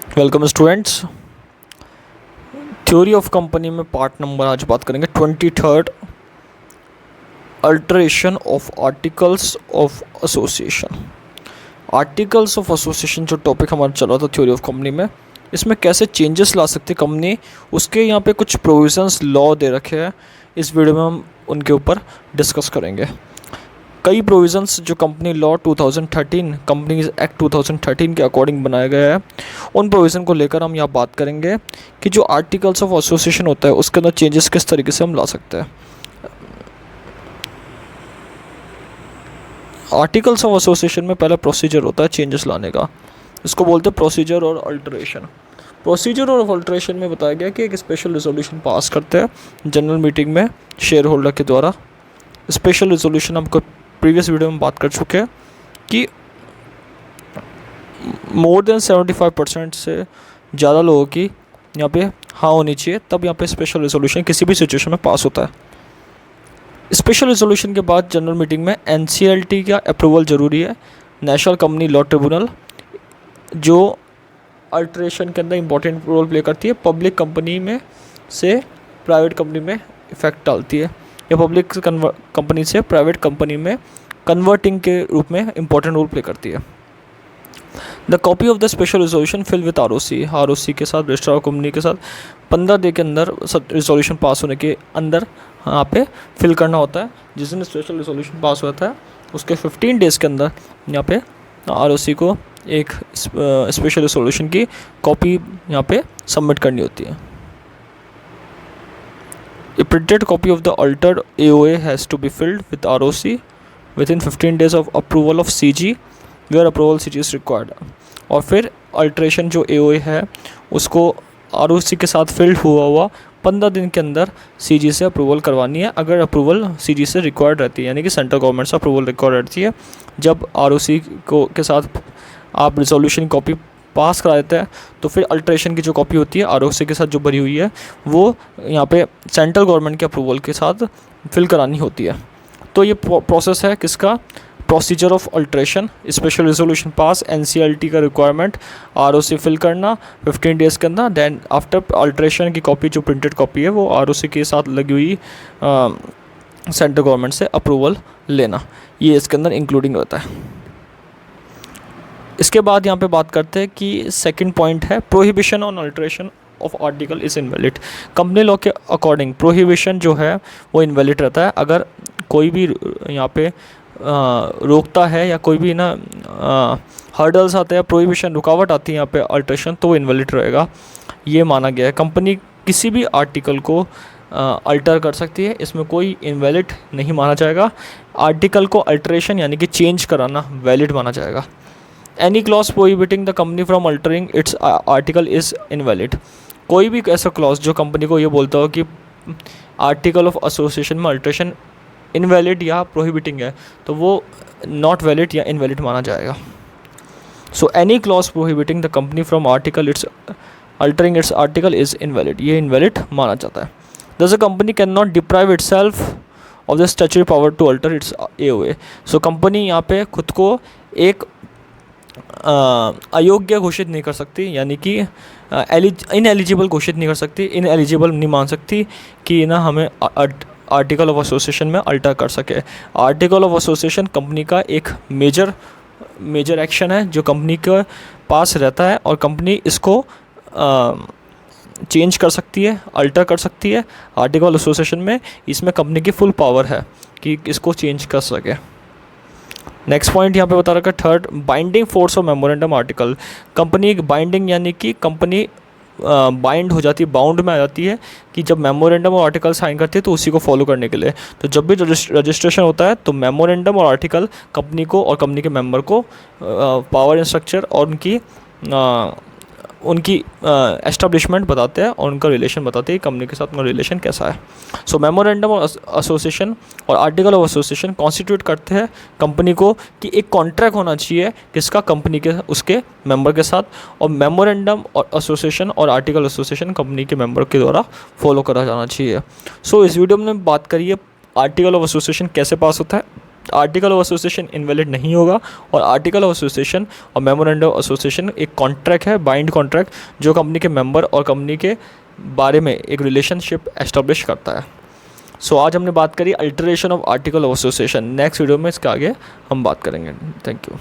Welcome students. Theory of company में part number आज बात करेंगे 23rd alteration of articles of association. Articles of association जो topic हमारा चल रहा था थ्योरी ऑफ कंपनी में, इसमें कैसे चेंजेस ला सकती है कंपनी, उसके यहाँ पे कुछ प्रोविजंस लॉ दे रखे हैं। इस वीडियो में हम उनके ऊपर डिस्कस करेंगे। कई प्रोविजंस जो कंपनी लॉ 2013 कंपनीज एक्ट 2013 के अकॉर्डिंग बनाया गया है, उन प्रोविज़न को लेकर हम यहाँ बात करेंगे कि जो आर्टिकल्स ऑफ एसोसिएशन होता है उसके अंदर चेंजेस किस तरीके से हम ला सकते हैं। आर्टिकल्स ऑफ एसोसिएशन में पहला प्रोसीजर होता है चेंजेस लाने का, इसको बोलते हैं प्रोसीजर और अल्टरेशन। प्रोसीजर और अल्टरेशन में बताया गया कि एक स्पेशल रेजोल्यूशन पास करते हैं जनरल मीटिंग में शेयर होल्डर के द्वारा। स्पेशल रेजोल्यूशन हमको प्रीवियस वीडियो में बात कर चुके हैं कि मोर देन 75% से ज़्यादा लोगों की यहाँ पे हाँ होनी चाहिए, तब यहाँ पे स्पेशल रेजोल्यूशन किसी भी सिचुएशन में पास होता है। स्पेशल रेजोल्यूशन के बाद जनरल मीटिंग में NCLT का अप्रूवल ज़रूरी है, नेशनल कंपनी लॉ ट्रिब्यूनल, जो अल्टरेशन के अंदर इंपॉर्टेंट रोल प्ले करती है। पब्लिक कंपनी में से प्राइवेट कंपनी में इफेक्ट डालती है, या पब्लिक कंपनी से प्राइवेट कंपनी में कन्वर्टिंग के रूप में इंपॉर्टेंट रोल प्ले करती है। The copy of the special resolution file with ROC के साथ, रजिस्ट्रार ऑफ कंपनी के साथ 15 दिन के अंदर रेजोल्यूशन पास होने के अंदर यहाँ पे फिल करना होता है। जिस दिन स्पेशल रेजोल्यूशन पास होता है उसके 15 डेज़ के अंदर यहाँ पे ROC को एक स्पेशल रेजोल्यूशन की कॉपी यहाँ पे सबमिट करनी होती है। A printed copy of the altered AOA has to be filled with ROC within 15 days of approval of CG where approval CG is required। और फिर अल्ट्रेशन जो AOA है उसको ROC के साथ फिल्ड हुआ 15 दिन के अंदर CG से अप्रूवल करवानी है, अगर अप्रूवल CG से रिक्वायर्ड रहती है, यानी कि सेंट्रल गवर्नमेंट से अप्रूवल रिक्वायर्ड रहती है। जब ROC को के साथ आप रिजोल्यूशन कॉपी पास करा देते हैं तो फिर अल्ट्रेशन की जो कॉपी होती है ROC के साथ जो भरी हुई है वो यहाँ पे सेंट्रल गवर्नमेंट के अप्रूवल के साथ फिल करानी होती है। तो ये प्रोसेस है किसका, procedure of alteration. Special resolution pass, NCLT का रिक्वायरमेंट, ROC फिल करना 15 डेज़ के अंदर, देन आफ्टर अल्ट्रेशन की कॉपी जो प्रिंटेड कॉपी है वो ROC के साथ लगी हुई सेंट्रल गवर्नमेंट से अप्रूवल लेना, ये इसके अंदर इंक्लूडिंग होता है। इसके बाद यहाँ पे बात करते हैं कि सेकंड पॉइंट है prohibition on alteration of article is invalid. Company law के अकॉर्डिंग प्रोहिबिशन जो है वो इनवैलिड रहता है। अगर कोई भी यहाँ पे रोकता है या कोई भी ना हर्डल्स आते हैं, प्रोहिबिशन रुकावट आती है यहाँ पे अल्टरेशन, तो वो इनवैलिड रहेगा, ये माना गया है। कंपनी किसी भी आर्टिकल को अल्टर कर सकती है, इसमें कोई इनवैलिड नहीं माना जाएगा। आर्टिकल को अल्टरेशन यानी कि चेंज कराना वैलिड माना जाएगा। Any clause prohibiting the company from altering its article is invalid। कोई भी ऐसा क्लॉज जो कंपनी को ये बोलता हो कि आर्टिकल ऑफ एसोसिएशन में अल्टरेशन इनवैलिड या प्रोहिबिटिंग है, तो वो नॉट वैलिड या इनवैलिड माना जाएगा। So any clause prohibiting the company from article its altering its article is invalid, ये इनवैलिड माना जाता है। Thus a company can not deprive itself of the statutory power to alter its AOA। So company यहाँ पे खुद को एक अयोग्य घोषित नहीं कर सकती, यानी कि इनएलिजिबल घोषित नहीं कर सकती, इनएलिजिबल नहीं मान सकती कि ना हमें आर्टिकल ऑफ एसोसिएशन में अल्टर कर सके। आर्टिकल ऑफ एसोसिएशन कंपनी का एक मेजर एक्शन है जो कंपनी के पास रहता है, और कंपनी इसको चेंज कर सकती है, अल्टर कर सकती है। आर्टिकल एसोसिएशन में इसमें कंपनी की फुल पावर है कि इसको चेंज कर सके। नेक्स्ट पॉइंट यहाँ पे बता रखा है third, binding force of memorandum article. Company binding यानी कि कंपनी बाइंड हो जाती है, बाउंड में आ जाती है कि जब मेमोरेंडम और आर्टिकल साइन करती है तो उसी को फॉलो करने के लिए। तो जब भी रजिस्ट्रेशन होता है तो मेमोरेंडम और आर्टिकल कंपनी को और कंपनी के मेंबर को पावर स्ट्रक्चर और उनकी एस्टेब्लिशमेंट बताते हैं और उनका रिलेशन बताते हैं कंपनी के साथ उनका रिलेशन कैसा है। सो मेमोरेंडम और एसोसिएशन और आर्टिकल ऑफ एसोसिएशन कॉन्स्टिट्यूट करते हैं कंपनी को कि एक कॉन्ट्रैक्ट होना चाहिए किसका, कंपनी के उसके मेंबर के साथ, और मेमोरेंडम और एसोसिएशन और आर्टिकल एसोसिएशन कंपनी के मेंबर के द्वारा फॉलो करा जाना चाहिए। सो इस वीडियो में बात करिए आर्टिकल ऑफ एसोसिएशन कैसे पास होता है, आर्टिकल ऑफ एसोसिएशन इनवैलिड नहीं होगा। और आर्टिकल ऑफ एसोसिएशन और मेमोरेंडम ऑफ एसोसिएशन एक कॉन्ट्रैक्ट है, बाइंड कॉन्ट्रैक्ट, जो कंपनी के मेंबर और कंपनी के बारे में एक रिलेशनशिप एस्टेब्लिश करता है। सो आज हमने बात करी alteration of article of association. Next video में इसके आगे हम बात करेंगे। Thank you.